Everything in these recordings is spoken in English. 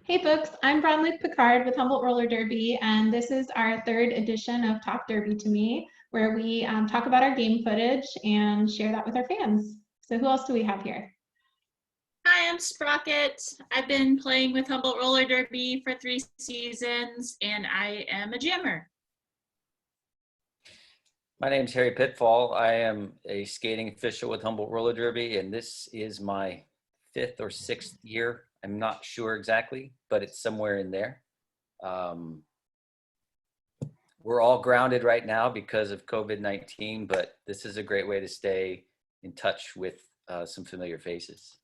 Hey folks, I'm Brawn Luc Picard with Humboldt Roller Derby, and this is our third edition of Talk Derby to Me, where we talk about our game footage and share that with our fans. So who else do we have here? Hi, I'm Sprocket. I've been playing with Humboldt Roller Derby for 3 seasons, and I am a jammer. My name's Harry Pitfall. I am a skating official with Humboldt Roller Derby, and this is my 5th or 6th year. I'm not sure exactly, but it's somewhere in there. We're all grounded right now because of COVID-19, but this is a great way to stay in touch with some familiar faces.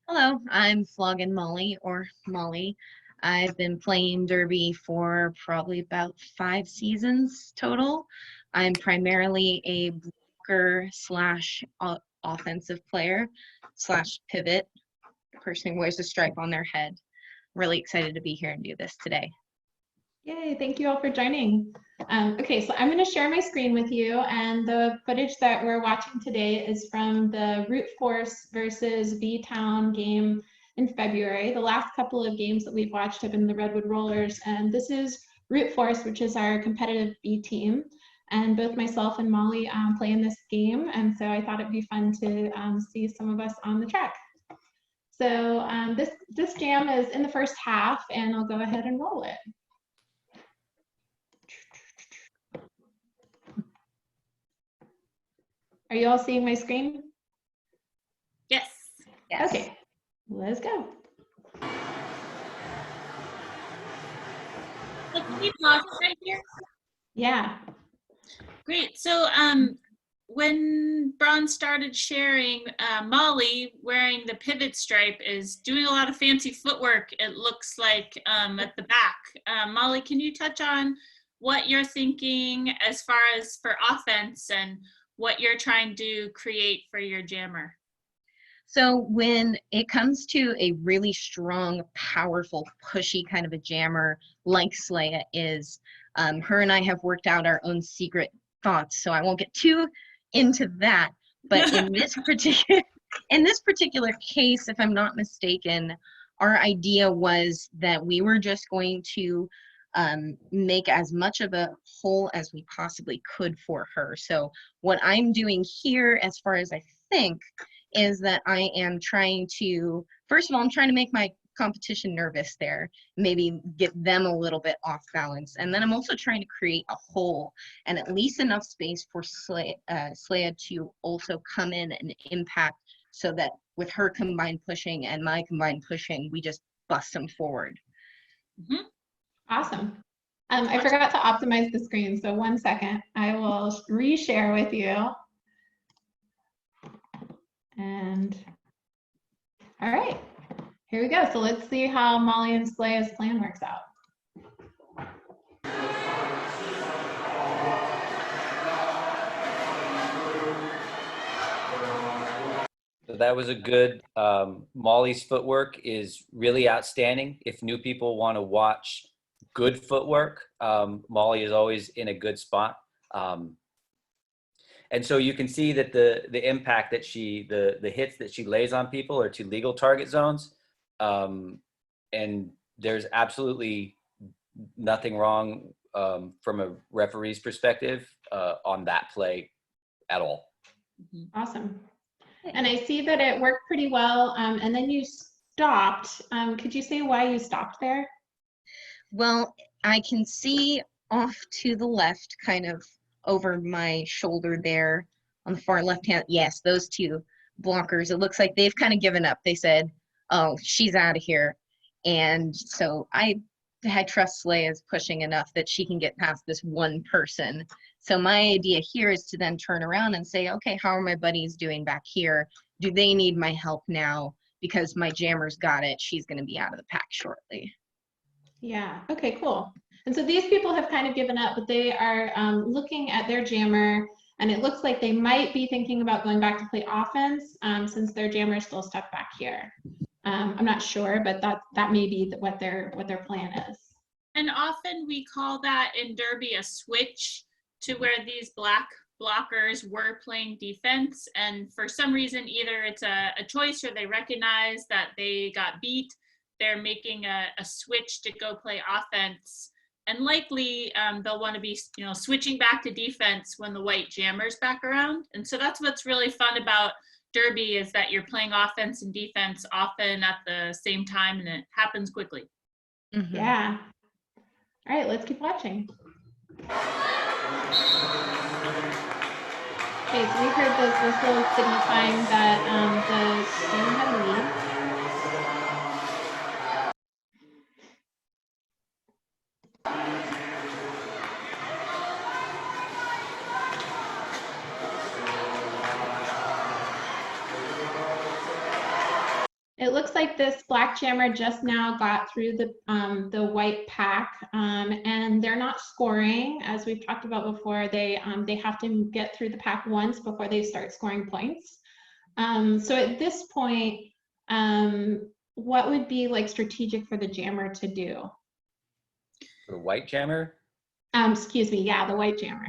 Hello, I'm Flog and Maulie, or Maulie. I've been playing Derby for probably about 5 seasons total. I'm primarily a blocker slash offensive player slash pivot, person who wears a stripe on their head. Really excited to be here and do this today. Yay, thank you all for joining. Okay, so I'm going to share my screen with you, and the footage that we're watching today is from the Root Force versus V-Town game in February. The last couple of games that we've watched have been the Redwood Rollers, and this is Root Force, which is our competitive B team. And both myself and Maulie play in this game, and so I thought it'd be fun to see some of us on the track. So this jam is in the first half, and I'll go ahead and roll it. Are you all seeing my screen? Yes. Yes. Okay, let's go. Can you pause it right here? Yeah. Great. So when Braun started sharing, Maulie wearing the pivot stripe is doing a lot of fancy footwork, it looks like, at the back. Maulie, can you touch on what you're thinking as far as for offense and what you're trying to create for your jammer? So when it comes to a really strong, powerful, pushy kind of a jammer like Slaya is, her and I have worked out our own secret thoughts, so I won't get too into that. But in this particular case, if I'm not mistaken, our idea was that we were just going to make as much of a hole as we possibly could for her. So what I'm doing here, as far as I think, is that I am trying to, first of all, I'm trying to make my competition nervous there, maybe get them a little bit off balance. And then I'm also trying to create a hole and at least enough space for Slaya to also come in and impact, so that with her combined pushing and my combined pushing, we just bust them forward. Mm-hmm. Awesome. I forgot to optimize the screen, so 1 second. I will reshare with you. And all right, here we go. So let's see how Maulie and Slaya's plan works out. So that was a good, Maulie's footwork is really outstanding. If new people want to watch good footwork, Maulie is always in a good spot. And so you can see that the impact that the hits that she lays on people are to legal target zones. And there's absolutely nothing wrong from a referee's perspective on that play at all. Awesome. And I see that it worked pretty well. And then you stopped. Could you say why you stopped there? Well, I can see off to the left, kind of over my shoulder there on the far left hand. Yes, those two blockers, it looks like they've kind of given up. They said, oh, she's out of here. And so I trust Slaya's pushing enough that she can get past this one person. So my idea here is to then turn around and say, okay, how are my buddies doing back here? Do they need my help now? Because my jammer's got it. She's going to be out of the pack shortly. Yeah, okay, cool. And so these people have kind of given up, but they are looking at their jammer, and it looks like they might be thinking about going back to play offense since their jammer is still stuck back here. I'm not sure, but that may be what their plan is. And often we call that in Derby a switch, to where these black blockers were playing defense, and for some reason either it's a choice or they recognize that they got beat they're making a switch to go play offense. And likely they'll want to be, switching back to defense when the white jammer's back around. And so that's what's really fun about Derby, is that you're playing offense and defense often at the same time, and it happens quickly. Mhm. Yeah. All right, let's keep watching. Okay, so we heard this whistle signifying that the game had a lead. It looks like this black jammer just now got through the white pack, and they're not scoring. As we've talked about before, they have to get through the pack once before they start scoring points. So at this point, what would be like strategic for the jammer to do? The white jammer? Excuse me, yeah, the white jammer.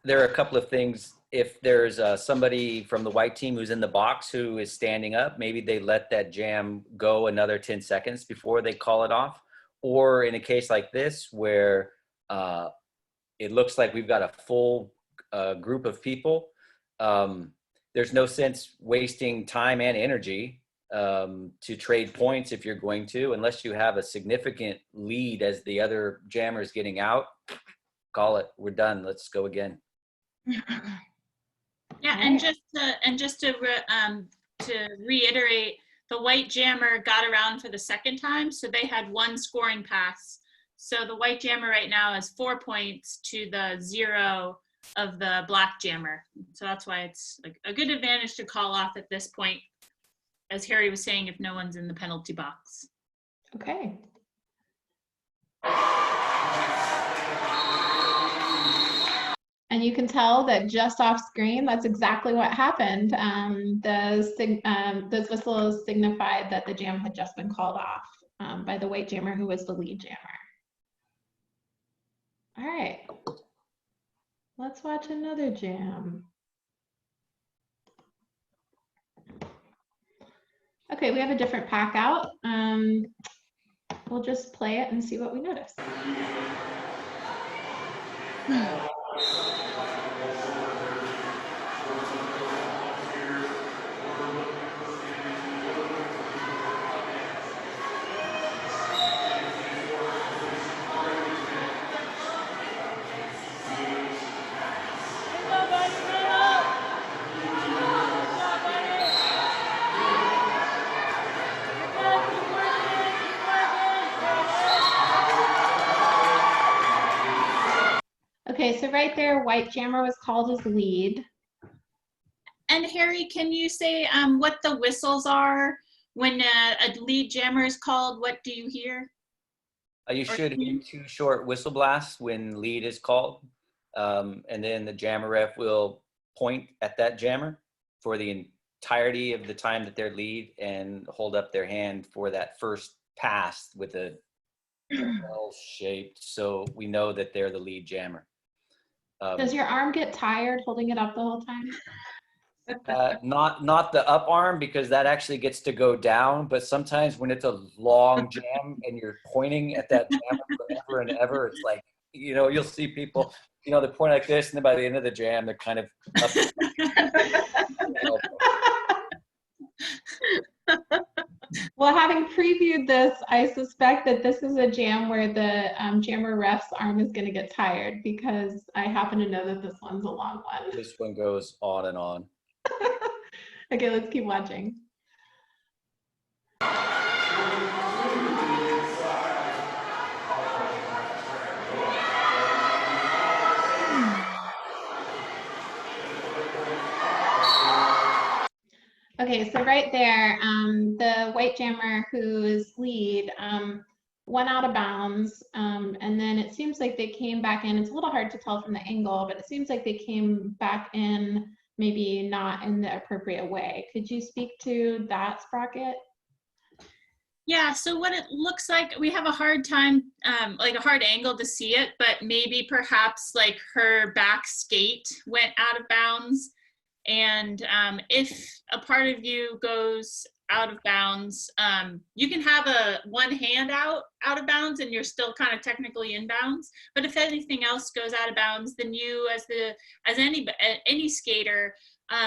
There are a couple of things. If there's somebody from the white team who's in the box who is standing up, maybe they let that jam go another 10 seconds before they call it off. Or in a case like this, where it looks like we've got a full group of people, there's no sense wasting time and energy to trade points if you're going to, unless you have a significant lead as the other jammer is getting out. Call it, we're done, let's go again. Yeah, and just to reiterate, the white jammer got around for the second time, so they had one scoring pass. So the white jammer right now has 4 points to the 0 of the black jammer. So that's why it's like a good advantage to call off at this point, as Harry was saying, if no one's in the penalty box. Okay. And you can tell that just off screen, that's exactly what happened. Those whistles signified that the jam had just been called off by the white jammer, who was the lead jammer. All right, let's watch another jam. Okay, we have a different pack out. We'll just play it and see what we notice. Okay, so right there, white jammer was called as lead. And Harry, can you say what the whistles are when a lead jammer is called? What do you hear? You should hear 2 short whistle blasts when lead is called. And then the jammer ref will point at that jammer for the entirety of the time that they're lead and hold up their hand for that first pass with a L-shaped, so we know that they're the lead jammer. Does your arm get tired holding it up the whole time? Not the up arm, because that actually gets to go down, but sometimes when it's a long jam and you're pointing at that jammer forever and ever, it's like, you'll see people, they point like this, and then by the end of the jam, they're kind of up. Well, having previewed this, I suspect that this is a jam where the jammer ref's arm is going to get tired, because I happen to know that this one's a long one. This one goes on and on. Okay, let's keep watching. Okay, so right there, the white jammer who's lead went out of bounds, and then it seems like they came back in. It's a little hard to tell from the angle, but it seems like they came back in, maybe not in the appropriate way. Could you speak to that, Sprocket? Yeah, so what it looks like, we have a hard time, like a hard angle to see it, but maybe perhaps like her back skate went out of bounds. And if a part of you goes out of bounds, you can have one hand out of bounds and you're still kind of technically in bounds. But if anything else goes out of bounds, then you as any skater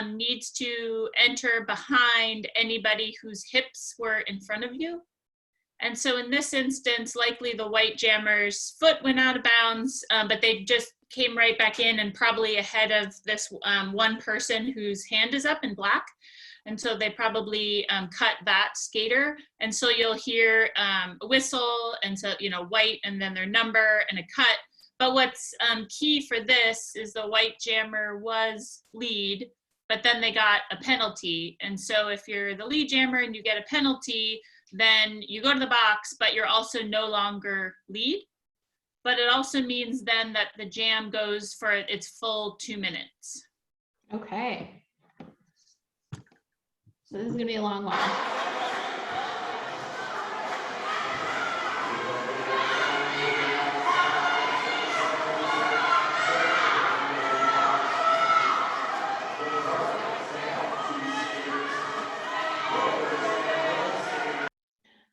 needs to enter behind anybody whose hips were in front of you. And so in this instance, likely the white jammer's foot went out of bounds, but they just came right back in and probably ahead of this one person whose hand is up in black. And so they probably cut that skater. And so you'll hear a whistle, and so, white, and then their number and a cut. But what's key for this is the white jammer was lead, but then they got a penalty. And so if you're the lead jammer and you get a penalty, then you go to the box, but you're also no longer lead. But it also means then that the jam goes for its full 2 minutes. Okay. So this is gonna be a long one.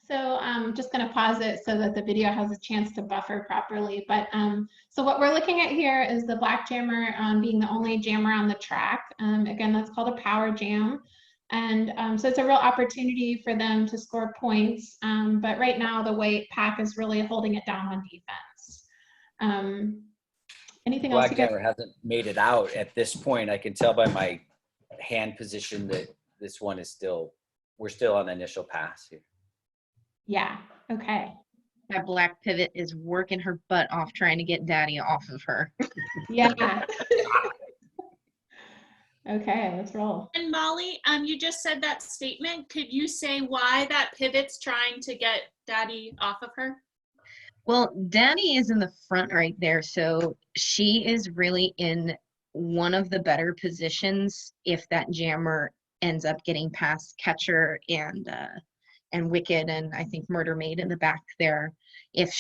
So I'm just going to pause it so that the video has a chance to buffer properly. But so what we're looking at here is the black jammer being the only jammer on the track. Again, that's called a power jam. And so it's a real opportunity for them to score points. But right now the white pack is really holding it down on defense. Anything else? Black jammer hasn't made it out at this point. I can tell by my hand position that this one is we're still on the initial pass here. Yeah, okay. That black pivot is working her butt off trying to get daddy off of her. Yeah. Okay, let's roll. And Molly, you just said that statement. Could you say why that pivot's trying to get daddy off of her? Well, daddy is in the front right there, so she is really in one of the better positions if that jammer ends up getting past catcher and Wicked, and I think Murder Maid in the back there. If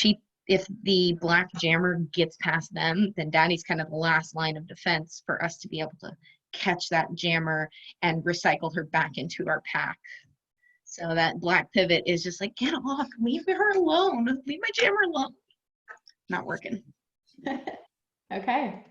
the black jammer gets past them, then daddy's kind of the last line of defense for us to be able to catch that jammer and recycle her back into our pack. So that black pivot is just like, get off, leave her alone, leave my jammer alone. Not working. Okay.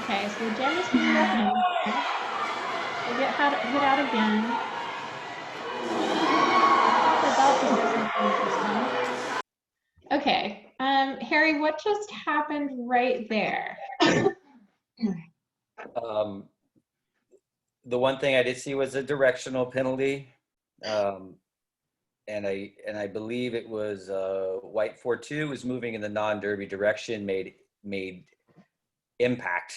Okay, so the jam is coming back in. We'll hit out again. Okay, Harry, what just happened right there? The one thing I did see was a directional penalty, and I believe it was white 4-2 was moving in the non-derby direction, made impact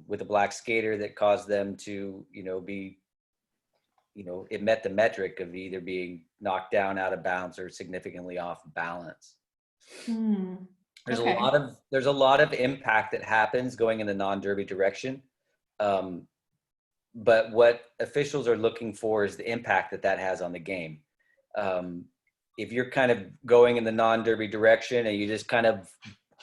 with a black skater that caused them to it met the metric of either being knocked down out of bounds or significantly off balance. There's a lot of impact that happens going in the non-derby direction, but what officials are looking for is the impact that has on the game. If you're kind of going in the non-derby direction and you just kind of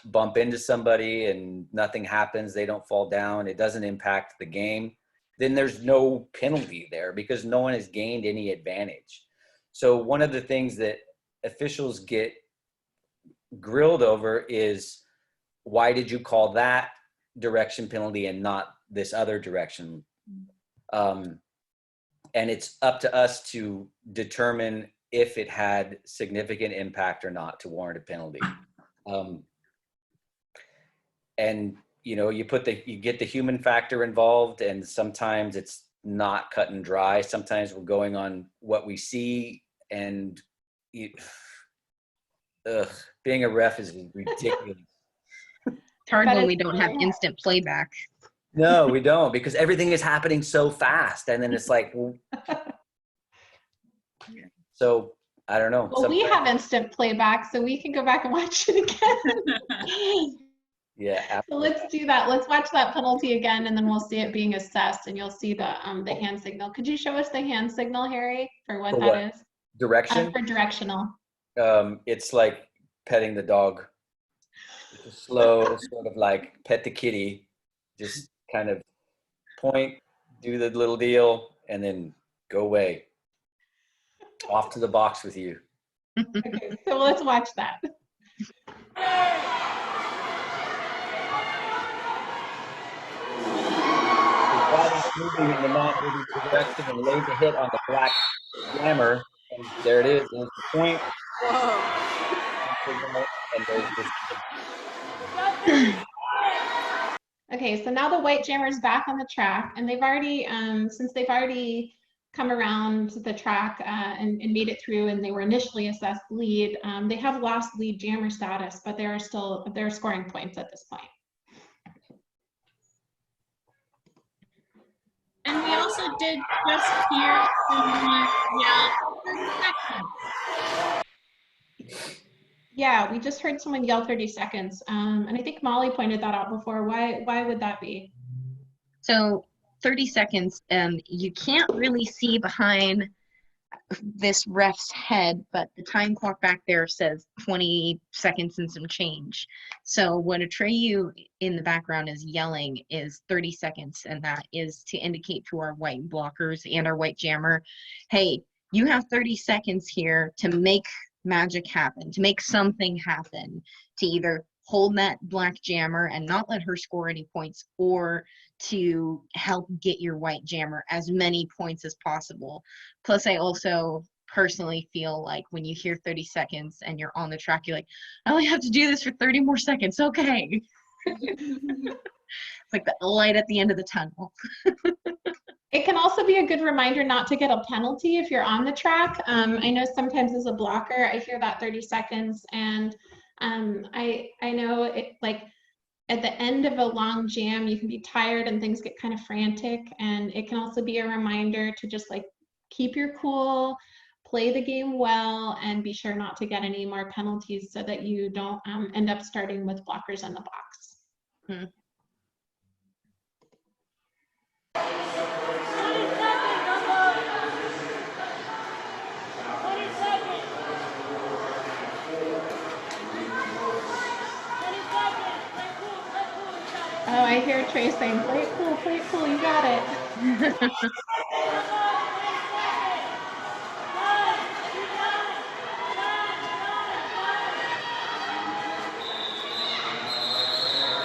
bump into somebody and nothing happens, they don't fall down, it doesn't impact the game, then there's no penalty there because no one has gained any advantage. So one of the things that officials get grilled over is, why did you call that direction penalty and not this other direction? And it's up to us to determine if it had significant impact or not to warrant a penalty. And you get the human factor involved, and sometimes it's not cut and dry. Sometimes we're going on what we see, and being a ref is ridiculous. It's hard when we don't have instant playback. No, we don't, because everything is happening so fast, and then it's like, so I don't know. Well, we have instant playback, so we can go back and watch it again. Yeah, So absolutely. let's do that. Let's watch that penalty again, and then we'll see it being assessed, and you'll see the hand signal. Could you show us the hand signal, Harry, for what For that what? is? Direction? For directional. It's like petting the dog. It's a slow sort of like pet the kitty, just kind of point, do the little deal, and then go away. Off to the box with you. Okay, so let's watch that. Moving in the non-moving direction and lays a hit on the black jammer, and there it is. There's the point. Whoa. And there's this. Okay, so now the white jammer is back on the track, and they've already, since they've already come around the track and made it through, and they were initially assessed lead, they have lost lead jammer status, but they're scoring points at this point. And we also did just hear someone yell 30 seconds. Yeah, we just heard someone yell 30 seconds. And I think Maulie pointed that out before. Why would that be? So 30 seconds, you can't really see behind this ref's head, but the time clock back there says 20 seconds and some change. So what Atreyu in the background is yelling is 30 seconds, and that is to indicate to our white blockers and our white jammer, hey, you have 30 seconds here to make magic happen, to make something happen, to either hold that black jammer and not let her score any points, or to help get your white jammer as many points as possible. Plus, I also personally feel like when you hear 30 seconds and you're on the track, you're like, I only have to do this for 30 more seconds, okay. It's like the light at the end of the tunnel. It can also be a good reminder not to get a penalty if you're on the track. I know sometimes as a blocker, I hear that 30 seconds, and I know it, like, at the end of a long jam, you can be tired and things get kind of frantic, and it can also be a reminder to just like keep your cool, play the game well, and be sure not to get any more penalties so that you don't end up starting with blockers in the box. Hmm. Oh, I hear Trey saying, play it cool, you got it.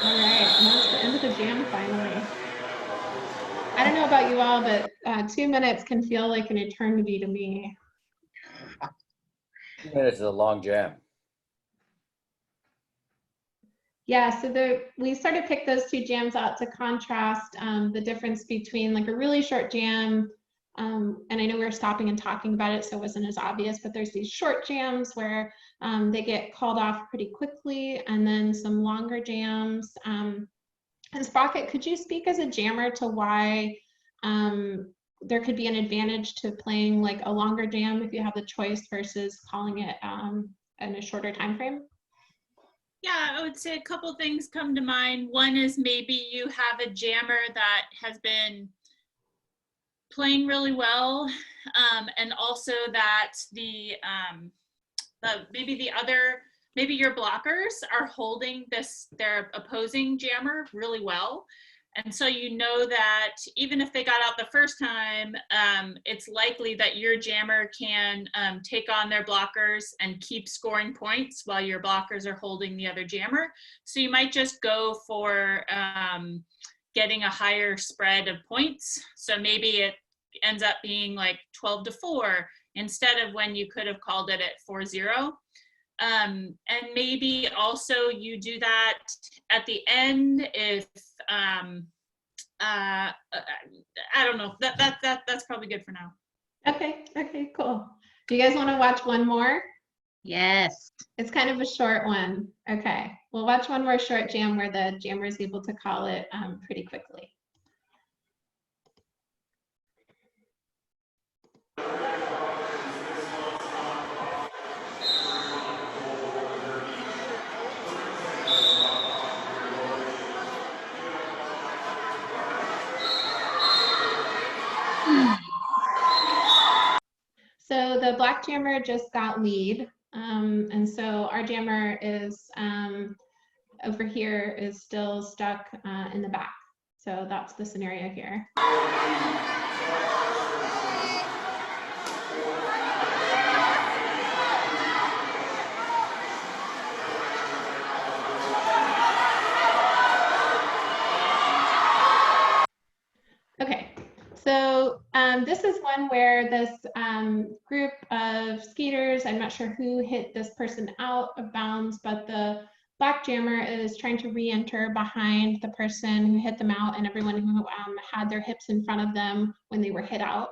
All right, and that's the end of the jam finally. I don't know about you all, but 2 minutes can feel like an eternity to me. 2 minutes is a long jam. Yeah, so we sort of picked those two jams out to contrast the difference between like a really short jam, and I know we were stopping and talking about it, so it wasn't as obvious, but there's these short jams where they get called off pretty quickly, and then some longer jams. And Sprocket, could you speak as a jammer to why there could be an advantage to playing like a longer jam if you have the choice versus calling it in a shorter time frame? Yeah, I would say a couple things come to mind. One is maybe you have a jammer that has been playing really well, and also that maybe your blockers are holding their opposing jammer really well. And so you know that even if they got out the first time, it's likely that your jammer can take on their blockers and keep scoring points while your blockers are holding the other jammer. So you might just go for getting a higher spread of points. So maybe it ends up being like 12-4 instead of when you could have called it at 4-0. And maybe also you do that at the end if I don't know. That's probably good for now. Okay, cool. Do you guys want to watch one more? Yes. It's kind of a short one. Okay, we'll watch one more short jam where the jammer is able to call it pretty quickly. the black jammer just got lead. And so our jammer is over here is still stuck in the back. So that's the scenario here. Okay, so this is one where this group of skaters, I'm not sure who hit this person out of bounds, but the black jammer is trying to re-enter behind the person who hit them out and everyone who had their hips in front of them when they were hit out.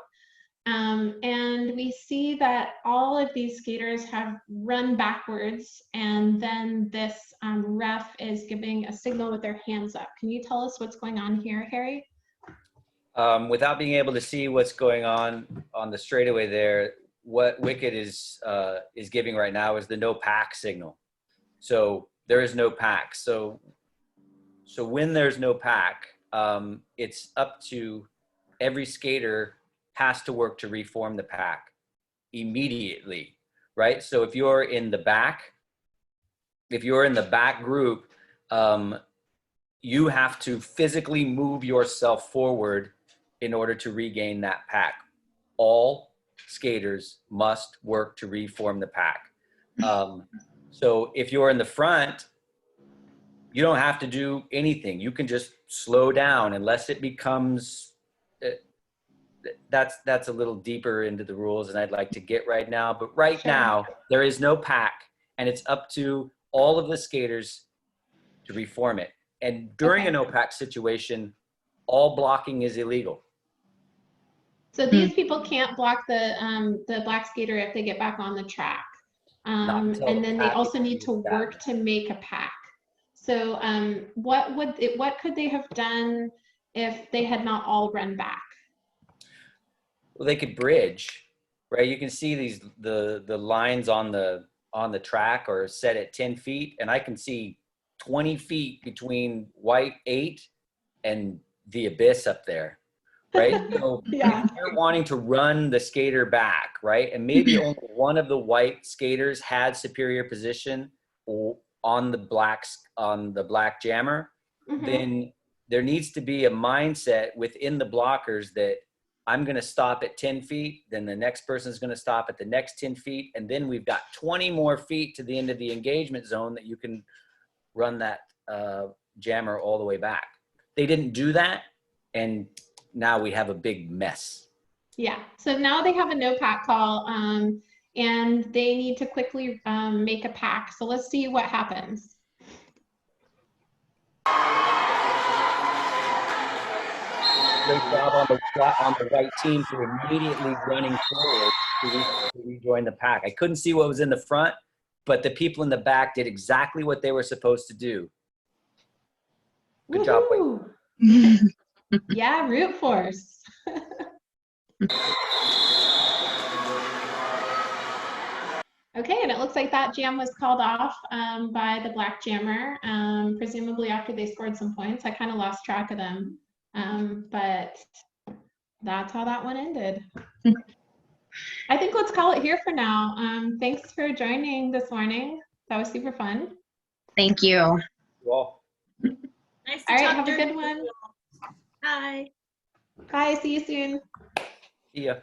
And we see that all of these skaters have run backwards, and then this ref is giving a signal with their hands up. Can you tell us what's going on here, Harry? Without being able to see what's going on the straightaway there, what Wicked is giving right now is the no pack signal. So there is no pack. So when there's no pack, it's up to every skater has to work to reform the pack immediately, right? So if you're in the back group, you have to physically move yourself forward in order to regain that pack. All skaters must work to reform the pack. So if you're in the front, you don't have to do anything. You can just slow down unless it becomes, that's a little deeper into the rules than I'd like to get right now. But right now, there is no pack, and it's up to all of the skaters to reform it. And during a no pack situation, all blocking is illegal. So these people can't block the black skater if they get back on the track. And then they also need to work to make a pack. So what could they have done if they had not all run back? Well, they could bridge, right? You can see the lines on the track are set at 10 feet, and I can see 20 feet between white 8 and the abyss up there. Right? So Yeah. you're wanting to run the skater back, right? And maybe only one of the white skaters had superior position on the black jammer. Mm-hmm. Then there needs to be a mindset within the blockers that I'm going to stop at 10 feet, then the next person is going to stop at the next 10 feet, and then we've got 20 more feet to the end of the engagement zone that you can run that jammer all the way back. They didn't do that, and now we have a big mess. Yeah, so now they have a no pack call, and they need to quickly make a pack. So let's see what happens. Great job on the right team for immediately running forward to rejoin the pack. I couldn't see what was in the front, but the people in the back did exactly what they were supposed to do. Good job, Wade. Yeah, root force. Okay, and it looks like that jam was called off by the black jammer, presumably after they scored some points. I kind of lost track of them, but that's how that one ended. I think let's call it here for now. Thanks for joining this morning. That was super fun. Thank you. Well, Nice to All right, talk have a dirty good one. Bye. Bye, see you soon. see ya.